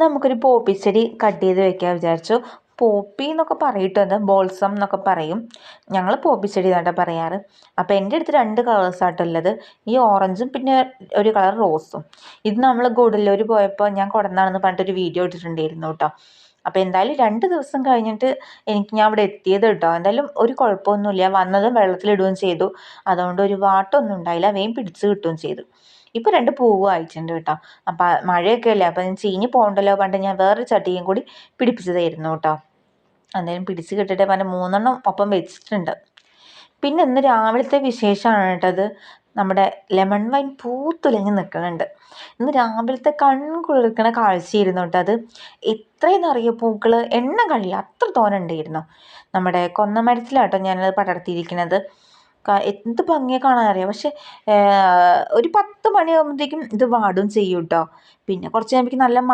നമുക്കൊരു പോപ്പി ചെടി കട്ട് ചെയ്ത് വെക്കാൻ വിചാരിച്ചു. പോപ്പി എന്നൊക്കെ പറയിട്ടത് ബോൾസം എന്നൊക്കെ പറയും. ഞങ്ങൾ പോപ്പി ചെടി എന്നാട്ടോ പറയാറ്. അപ്പോൾ എൻ്റെ അടുത്ത് 2 കളേഴ്സായിട്ടുള്ളത്, ഈ ഓറഞ്ചും പിന്നെ ഒരു കളർ റോസും. ഇത് നമ്മൾ ഗൂഡല്ലൂർ പോയപ്പോൾ ഞാൻ കൊണ്ടുവന്നാണെന്ന് പറഞ്ഞിട്ടൊരു വീഡിയോ ഇട്ടിട്ടുണ്ടായിരുന്നു കേട്ടോ. അപ്പോൾ എന്തായാലും 2 ദിവസം കഴിഞ്ഞിട്ട് ഞാൻ അവിടെ എത്തിയത് കേട്ടോ. എന്തായാലും ഒരു കുഴപ്പമൊന്നുമില്ല, വന്നതും വെള്ളത്തിലിടുകയും ചെയ്തു. അതുകൊണ്ട് ഒരു വാട്ടമൊന്നും ഉണ്ടായില്ല, വേഗം പിടിച്ച് കിട്ടുകയും ചെയ്തു. ഇപ്പോൾ 2 പൂവ് ആയിട്ടുണ്ട് കേട്ടോ. അപ്പം മഴയൊക്കെ അല്ലേ, അപ്പം ചീഞ്ഞ് പോകണ്ടല്ലോ പറഞ്ഞിട്ട് ഞാൻ വേറൊരു ചട്ടിയും കൂടി പിടിപ്പിച്ചതായിരുന്നു കേട്ടോ. എന്തായാലും പിടിച്ച് കിട്ടിയിട്ട് പറഞ്ഞ് 3 എണ്ണം ഒപ്പം വെച്ചിട്ടുണ്ട്. പിന്നെ ഇന്ന് രാവിലത്തെ വിശേഷമാണ് കേട്ടത്. നമ്മുടെ ലെമൺ വൈൻ പൂത്തുലഞ്ഞ് നിൽക്കുന്നുണ്ട്. ഇന്ന് രാവിലത്തെ കൺകുളിർക്കണ കാഴ്ചയായിരുന്നു കേട്ടോ അത്. എത്രയെന്ന് അറിയോ പൂക്കൾ, എണ്ണം കഴിയില്ല, അത്ര തോനെ ഉണ്ടായിരുന്നു. നമ്മുടെ കൊന്നമരത്തിലാട്ടോ ഞാനത് പടർത്തിയിരിക്കുന്നത്. എന്ത് ഭംഗിയെ കാണാനറിയാം. പക്ഷെ ഒരു 10 മണിയാകുമ്പോഴത്തേക്കും ഇത് വാടും ചെയ്യും കേട്ടോ. പിന്നെ കുറച്ച് കഴിയുമ്പോഴേക്കും നല്ല